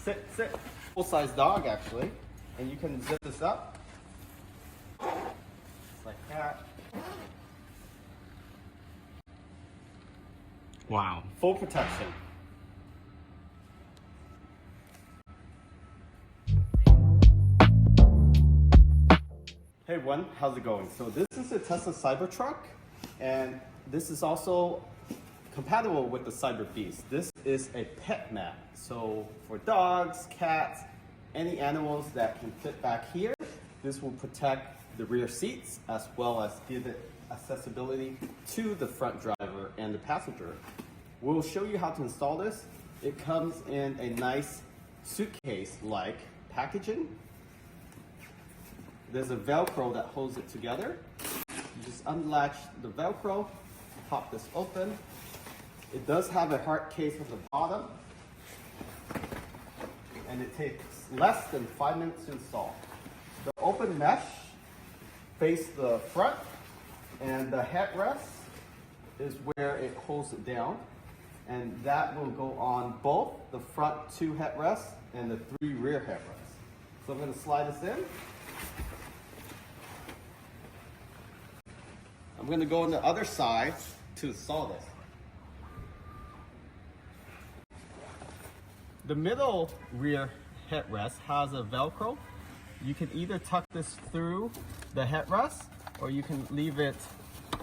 Sit, sit. Full-size dog, actually. And you can zip this up. Just like that. Wow. Full protection. Hey everyone, how's it going? So this is a Tesla Cybertruck, and this is also compatible with the Cyber Beast. This is a pet mat. So for dogs, cats, any animals that can fit back here, this will protect the rear seats as well as give it accessibility to the front driver and the passenger. We'll show you how to install this. It comes in a nice suitcase-like packaging. There's a Velcro that holds it together. You just unlatch the Velcro, pop this open. It does have a hard case at the bottom, and it takes less than 5 minutes to install. The open mesh faces the front, and the headrest is where it holds it down, and that will go on both the front 2 headrests and the 3 rear headrests. So I'm going to slide this in. I'm going to go on the other side to install this. The middle rear headrest has a Velcro. You can either tuck this through the headrest, or you can leave it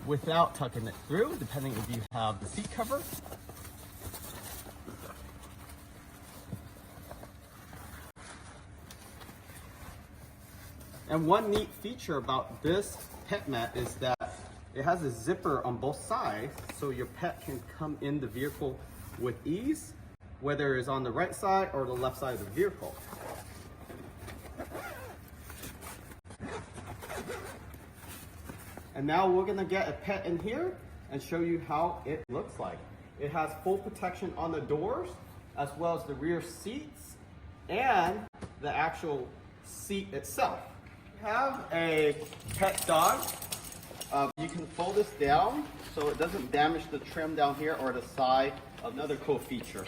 without tucking it through, depending if you have the seat cover. And one neat feature about this pet mat is that it has a zipper on both sides, so your pet can come in the vehicle with ease, whether it's on the right side or the left side of the vehicle. And now we're gonna get a pet in here and show you how it looks like. It has full protection on the doors, as well as the rear seats and the actual seat itself. We have a pet dog. You can fold this down so it doesn't damage the trim down here or the side. Another cool feature.